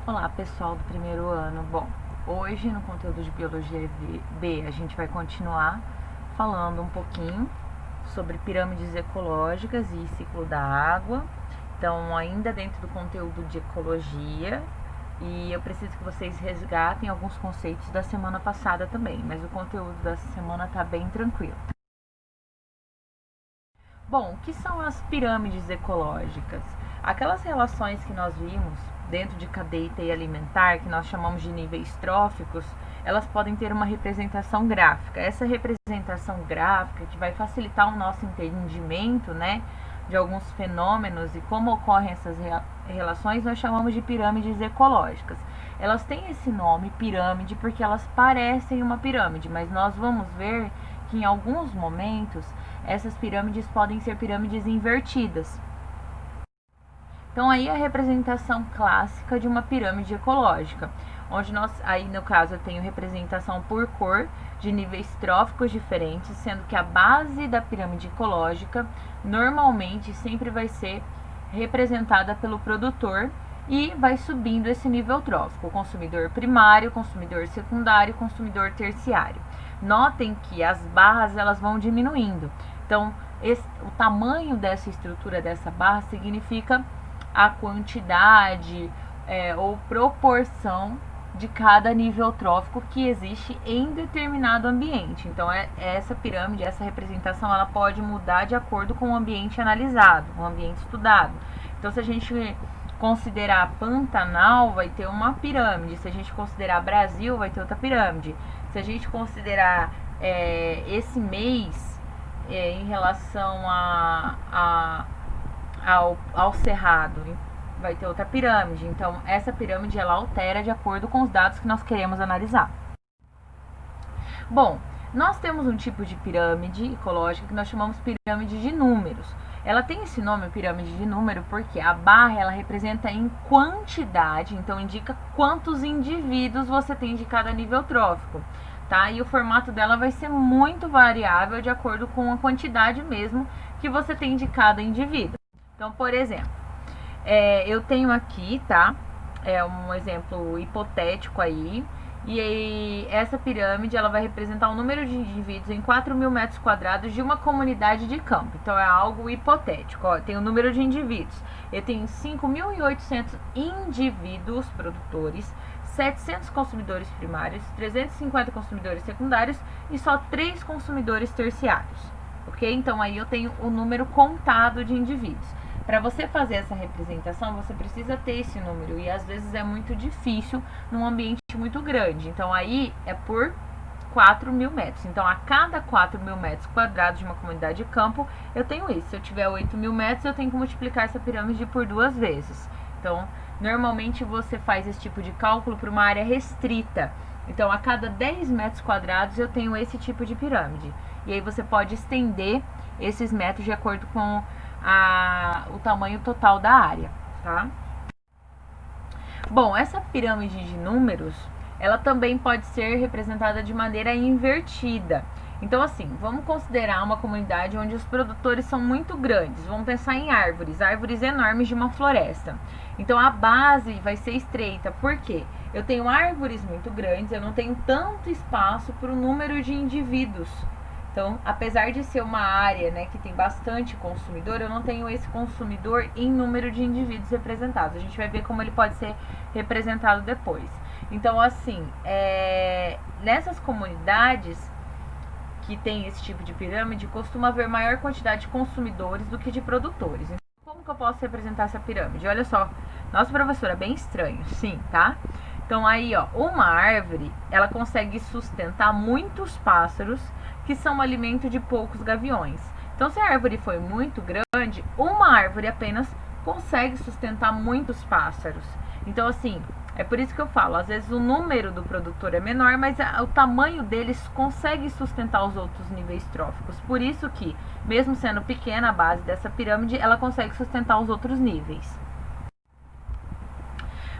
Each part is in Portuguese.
Olá pessoal do primeiro ano. Bom, hoje no conteúdo de Biologia B a gente vai continuar falando um pouquinho sobre pirâmides ecológicas e ciclo da água. Então, ainda dentro do conteúdo de ecologia, e eu preciso que vocês resgatem alguns conceitos da semana passada também, mas o conteúdo dessa semana está bem tranquilo. Bom, o que são as pirâmides ecológicas? Aquelas relações que nós vimos dentro de cadeia alimentar, que nós chamamos de níveis tróficos, elas podem ter uma representação gráfica. Essa representação gráfica que vai facilitar o nosso entendimento, né, de alguns fenômenos e como ocorrem essas relações, nós chamamos de pirâmides ecológicas. Elas têm esse nome, pirâmide, porque elas parecem uma pirâmide, mas nós vamos ver que em alguns momentos essas pirâmides podem ser pirâmides invertidas. Então aí a representação clássica de uma pirâmide ecológica, onde aí no caso eu tenho representação por cor de níveis tróficos diferentes, sendo que a base da pirâmide ecológica normalmente sempre vai ser representada pelo produtor e vai subindo esse nível trófico, consumidor primário, consumidor secundário, consumidor terciário. Notem que as barras elas vão diminuindo. Então, o tamanho dessa estrutura dessa barra significa a quantidade ou proporção de cada nível trófico que existe em determinado ambiente. Então, essa pirâmide, essa representação, ela pode mudar de acordo com o ambiente analisado, o ambiente estudado. Então, se a gente considerar Pantanal, vai ter uma pirâmide. Se a gente considerar Brasil, vai ter outra pirâmide. Se a gente considerar esse mês em relação ao cerrado, vai ter outra pirâmide. Então, essa pirâmide ela altera de acordo com os dados que nós queremos analisar. Bom, nós temos um tipo de pirâmide ecológica que nós chamamos pirâmide de números. Ela tem esse nome, pirâmide de número, porque a barra ela representa em quantidade, então indica quantos indivíduos você tem de cada nível trófico, tá? E o formato dela vai ser muito variável de acordo com a quantidade mesmo que você tem de cada indivíduo. Então, por exemplo, eu tenho aqui, tá? Um exemplo hipotético aí. E essa pirâmide ela vai representar o número de indivíduos em 4.000 metros quadrados de uma comunidade de campo. Então, é algo hipotético. Ó, tem o número de indivíduos. Eu tenho 5.800 indivíduos produtores, 700 consumidores primários, 350 consumidores secundários e só 3 consumidores terciários. Ok? Então, aí eu tenho o número contado de indivíduos. Para você fazer essa representação, você precisa ter esse número e às vezes é muito difícil num ambiente muito grande. Então, aí é por 4.000 metros. Então, a cada 4.000 metros quadrados de uma comunidade de campo, eu tenho isso. Se eu tiver 8.000 metros, eu tenho que multiplicar essa pirâmide por 2 vezes. Então, normalmente você faz esse tipo de cálculo para uma área restrita. Então, a cada 10 metros quadrados, eu tenho esse tipo de pirâmide. E aí você pode estender esses metros de acordo com o tamanho total da área, tá? Bom, essa pirâmide de números, ela também pode ser representada de maneira invertida. Então, assim, vamos considerar uma comunidade onde os produtores são muito grandes. Vamos pensar em árvores enormes de uma floresta. Então, a base vai ser estreita. Por quê? Eu tenho árvores muito grandes, eu não tenho tanto espaço para o número de indivíduos. Então, apesar de ser uma área, né, que tem bastante consumidor, eu não tenho esse consumidor em número de indivíduos representados. A gente vai ver como ele pode ser representado depois. Então, assim, nessas comunidades que tem esse tipo de pirâmide, costuma haver maior quantidade de consumidores do que de produtores. Então, como que eu posso representar essa pirâmide? Olha só, nossa professora, é bem estranho, sim, tá? Então, aí, ó, uma árvore, ela consegue sustentar muitos pássaros que são alimento de poucos gaviões. Então, se a árvore for muito grande, uma árvore apenas consegue sustentar muitos pássaros. Então, assim, é por isso que eu falo, às vezes o número do produtor é menor, mas o tamanho deles consegue sustentar os outros níveis tróficos. Por isso que, mesmo sendo pequena a base dessa pirâmide, ela consegue sustentar os outros níveis.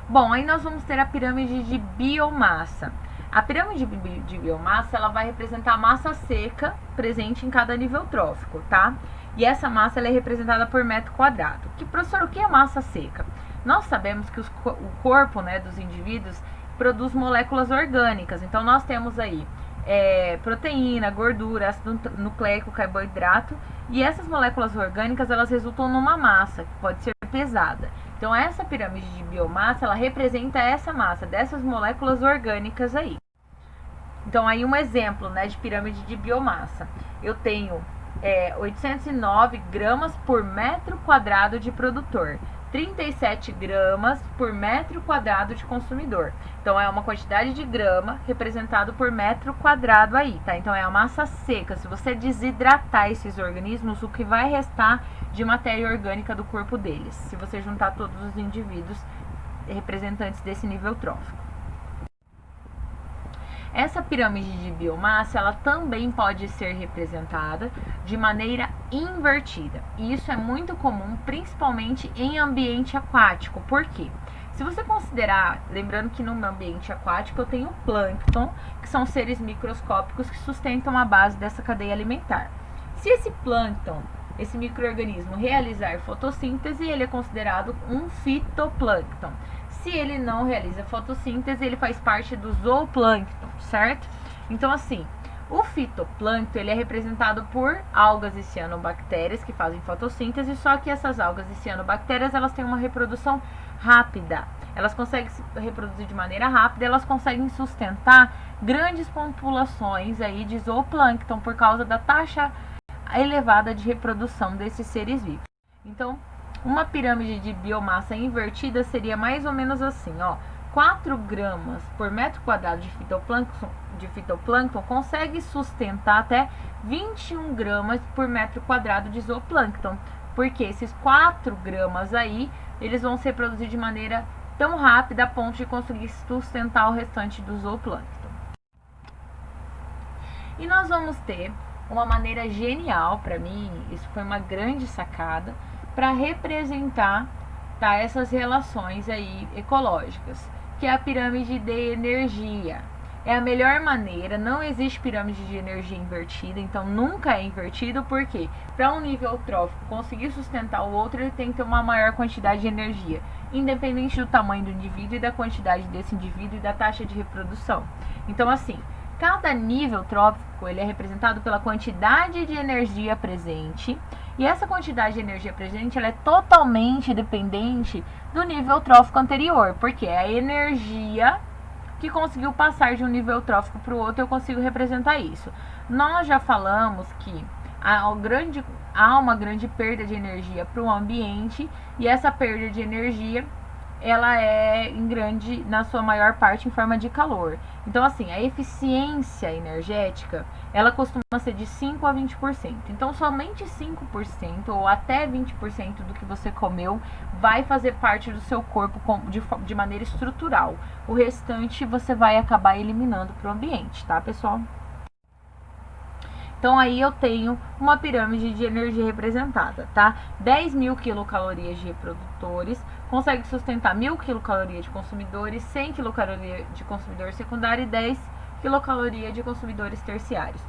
Bom, aí nós vamos ter a pirâmide de biomassa. A pirâmide de biomassa, ela vai representar a massa seca presente em cada nível trófico, tá? E essa massa ela é representada por metro quadrado. Professor, o que é massa seca? Nós sabemos que o corpo, né, dos indivíduos produz moléculas orgânicas. Então nós temos aí proteína, gordura, ácido nucleico, carboidrato, e essas moléculas orgânicas elas resultam numa massa que pode ser pesada. Então essa pirâmide de biomassa ela representa essa massa dessas moléculas orgânicas aí. Então aí um exemplo, né, de pirâmide de biomassa. Eu tenho 809 gramas por metro quadrado de produtor, 37 gramas por metro quadrado de consumidor. Então é uma quantidade de grama representado por metro quadrado aí, tá? Então é a massa seca. Se você desidratar esses organismos, o que vai restar de matéria orgânica do corpo deles, se você juntar todos os indivíduos representantes desse nível trófico. Essa pirâmide de biomassa, ela também pode ser representada de maneira invertida. E isso é muito comum, principalmente em ambiente aquático. Por quê? Se você considerar, lembrando que no ambiente aquático eu tenho plâncton, que são seres microscópicos que sustentam a base dessa cadeia alimentar. Se esse plâncton, esse micro-organismo, realizar fotossíntese, ele é considerado um fitoplâncton. Se ele não realiza fotossíntese, ele faz parte do zooplâncton, certo? Então, assim, o fitoplâncton ele é representado por algas e cianobactérias que fazem fotossíntese, só que essas algas e cianobactérias elas têm uma reprodução rápida. Elas conseguem se reproduzir de maneira rápida, elas conseguem sustentar grandes populações aí de zooplâncton por causa da taxa elevada de reprodução desses seres vivos. Então, uma pirâmide de biomassa invertida seria mais ou menos assim, ó. 4 gramas por metro quadrado de fitoplâncton consegue sustentar até 21 gramas por metro quadrado de zooplâncton. Porque esses 4 gramas aí, eles vão se reproduzir de maneira tão rápida a ponto de conseguir sustentar o restante do zooplâncton. E nós vamos ter uma maneira genial, para mim, isso foi uma grande sacada, para representar, tá, essas relações aí ecológicas, que é a pirâmide de energia. É a melhor maneira, não existe pirâmide de energia invertida, então nunca é invertido, porque para um nível trófico conseguir sustentar o outro, ele tem que ter uma maior quantidade de energia, independente do tamanho do indivíduo e da quantidade desse indivíduo e da taxa de reprodução. Então, assim, cada nível trófico ele é representado pela quantidade de energia presente, e essa quantidade de energia presente ela é totalmente dependente do nível trófico anterior, porque é a energia que conseguiu passar de um nível trófico para o outro, eu consigo representar isso. Nós já falamos que há uma grande perda de energia para o ambiente, e essa perda de energia ela é na sua maior parte em forma de calor. Então, assim, a eficiência energética, ela costuma ser de 5 a 20%. Então, somente 5% ou até 20% do que você comeu vai fazer parte do seu corpo de maneira estrutural. O restante você vai acabar eliminando para o ambiente, tá, pessoal? Então, aí eu tenho uma pirâmide de energia representada, tá? 10.000 quilocalorias de reprodutores, consegue sustentar 1.000 quilocalorias de consumidores, 100 quilocalorias de consumidor secundário e 10 quilocalorias de consumidores terciários.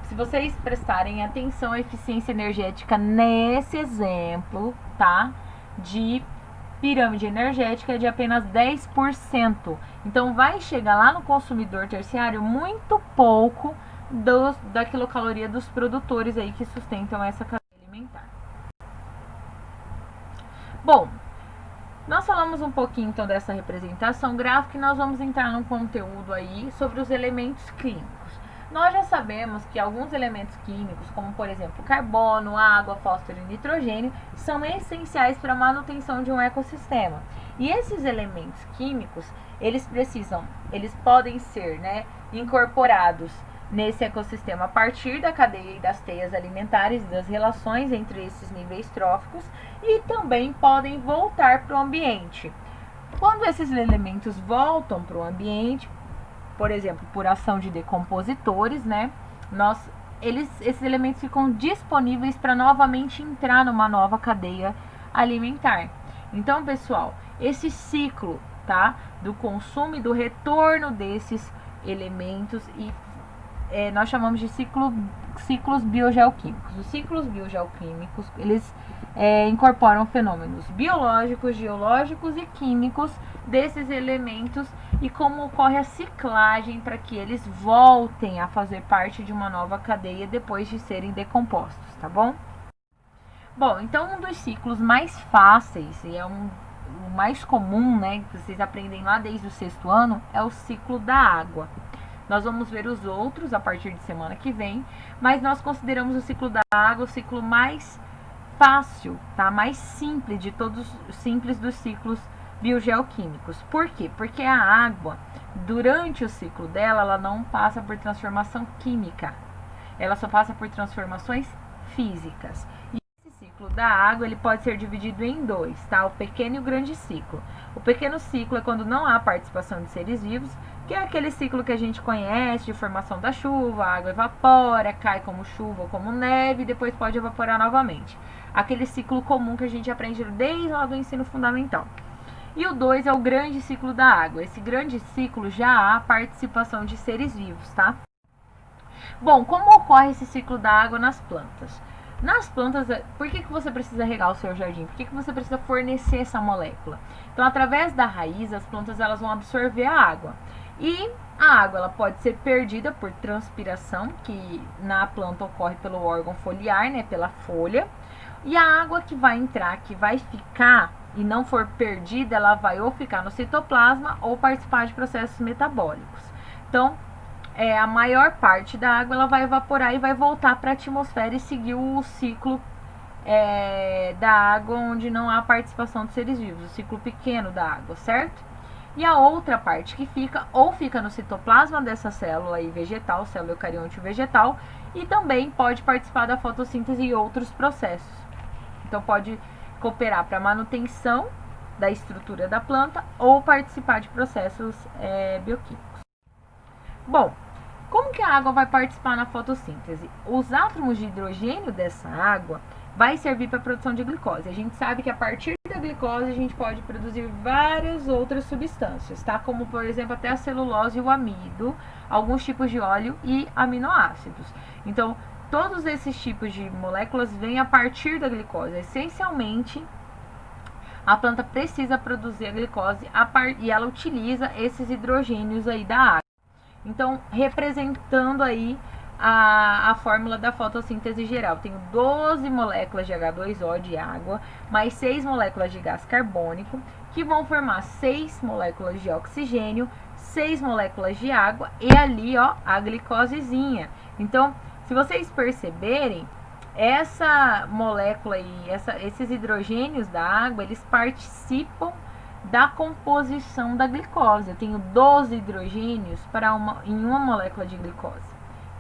Se vocês prestarem atenção à eficiência energética nesse exemplo, tá? De pirâmide energética é de apenas 10%. Então, vai chegar lá no consumidor terciário muito pouco da quilocaloria dos produtores aí que sustentam essa cadeia alimentar. Bom, nós falamos um pouquinho então dessa representação gráfica e nós vamos entrar num conteúdo aí sobre os elementos químicos. Nós já sabemos que alguns elementos químicos, como por exemplo carbono, água, fósforo e nitrogênio, são essenciais para a manutenção de um ecossistema. E esses elementos químicos, eles podem ser, né, incorporados nesse ecossistema a partir da cadeia e das teias alimentares e das relações entre esses níveis tróficos, e também podem voltar para o ambiente. Quando esses elementos voltam para o ambiente, por exemplo, por ação de decompositores, né, esses elementos ficam disponíveis para novamente entrar numa nova cadeia alimentar. Então, pessoal, esse ciclo, tá, do consumo e do retorno desses elementos nós chamamos de ciclos biogeoquímicos. Os ciclos biogeoquímicos, eles incorporam fenômenos biológicos, geológicos e químicos desses elementos e como ocorre a ciclagem para que eles voltem a fazer parte de uma nova cadeia depois de serem decompostos, tá bom? Bom, então um dos ciclos mais fáceis e o mais comum, né, que vocês aprendem lá desde o sexto ano, é o ciclo da água. Nós vamos ver os outros a partir de semana que vem, mas nós consideramos o ciclo da água o ciclo mais fácil, tá? Mais simples de todos, simples dos ciclos biogeoquímicos. Por quê? Porque a água, durante o ciclo dela, ela não passa por transformação química. Ela só passa por transformações físicas. E esse ciclo da água, ele pode ser dividido em dois, tá? O pequeno e o grande ciclo. O pequeno ciclo é quando não há participação de seres vivos, que é aquele ciclo que a gente conhece de formação da chuva, a água evapora, cai como chuva ou como neve e depois pode evaporar novamente. Aquele ciclo comum que a gente aprende desde lá do ensino fundamental. E o 2 é o grande ciclo da água. Esse grande ciclo já há participação de seres vivos, tá? Bom, como ocorre esse ciclo da água nas plantas? Nas plantas, por que você precisa regar o seu jardim? Por que você precisa fornecer essa molécula? Então, através da raiz, as plantas elas vão absorver a água. E a água ela pode ser perdida por transpiração, que na planta ocorre pelo órgão foliar, né, pela folha. E a água que vai entrar, que vai ficar e não for perdida, ela vai ou ficar no citoplasma ou participar de processos metabólicos. Então, a maior parte da água ela vai evaporar e vai voltar para a atmosfera e seguir o ciclo da água onde não há participação de seres vivos, o ciclo pequeno da água, certo? E a outra parte que fica, ou fica no citoplasma dessa célula aí vegetal, célula eucarionte vegetal, e também pode participar da fotossíntese e outros processos. Então pode cooperar para a manutenção da estrutura da planta ou participar de processos bioquímicos. Bom, como que a água vai participar na fotossíntese? Os átomos de hidrogênio dessa água vai servir para a produção de glicose. A gente sabe que a partir da glicose a gente pode produzir várias outras substâncias, tá? Como, por exemplo, até a celulose e o amido, alguns tipos de óleo e aminoácidos. Então, todos esses tipos de moléculas vêm a partir da glicose. Essencialmente, a planta precisa produzir a glicose e ela utiliza esses hidrogênios aí da água. Então, representando aí a fórmula da fotossíntese geral. Tenho 12 moléculas de H2O de água, mais 6 moléculas de gás carbônico, que vão formar 6 moléculas de oxigênio, 6 moléculas de água e ali, ó, a glicosezinha. Então, se vocês perceberem, essa molécula e esses hidrogênios da água, eles participam da composição da glicose. Eu tenho 12 hidrogênios em uma molécula de glicose.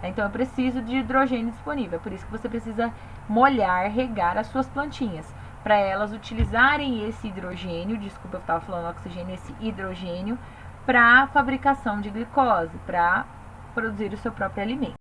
Então, eu preciso de hidrogênio disponível. É por isso que você precisa molhar, regar as suas plantinhas. Para elas utilizarem esse hidrogênio, desculpa, eu estava falando oxigênio, esse hidrogênio, para a fabricação de glicose, para produzir o seu próprio alimento.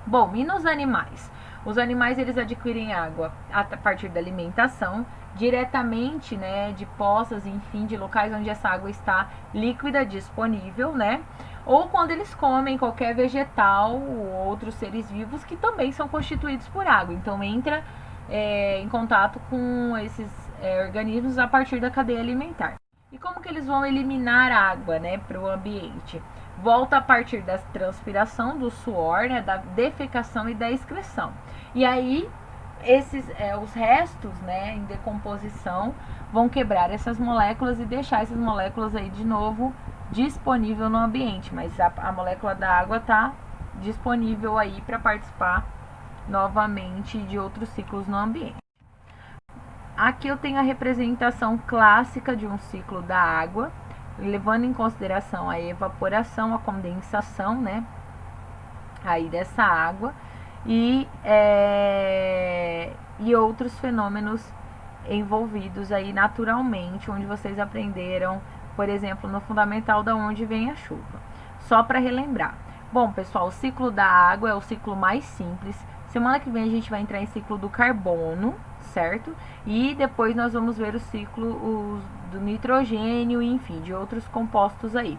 Bom, e nos animais? Os animais, eles adquirem água a partir da alimentação, diretamente, né, de poças, enfim, de locais onde essa água está líquida, disponível, né? Ou quando eles comem qualquer vegetal ou outros seres vivos que também são constituídos por água. Então, entra em contato com esses organismos a partir da cadeia alimentar. E como que eles vão eliminar água, né, para o ambiente? Volta a partir da transpiração, do suor, né, da defecação e da excreção. E aí, os restos, né, em decomposição vão quebrar essas moléculas e deixar essas moléculas aí de novo disponível no ambiente, mas a molécula da água está disponível aí para participar novamente de outros ciclos no ambiente. Aqui eu tenho a representação clássica de um ciclo da água, levando em consideração a evaporação, a condensação, né, aí dessa água e outros fenômenos envolvidos aí naturalmente, onde vocês aprenderam, por exemplo, no fundamental, da onde vem a chuva. Só para relembrar. Bom, pessoal, o ciclo da água é o ciclo mais simples. Semana que vem a gente vai entrar em ciclo do carbono, certo? E depois nós vamos ver o ciclo do nitrogênio, enfim, de outros compostos aí.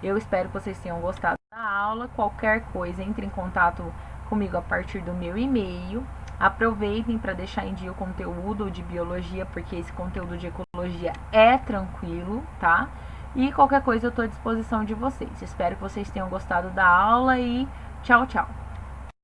Eu espero que vocês tenham gostado da aula. Qualquer coisa, entre em contato comigo a partir do meu e-mail. Aproveitem para deixar em dia o conteúdo de biologia, porque esse conteúdo de ecologia é tranquilo, tá? E qualquer coisa eu estou à disposição de vocês. Espero que vocês tenham gostado da aula e tchau, tchau!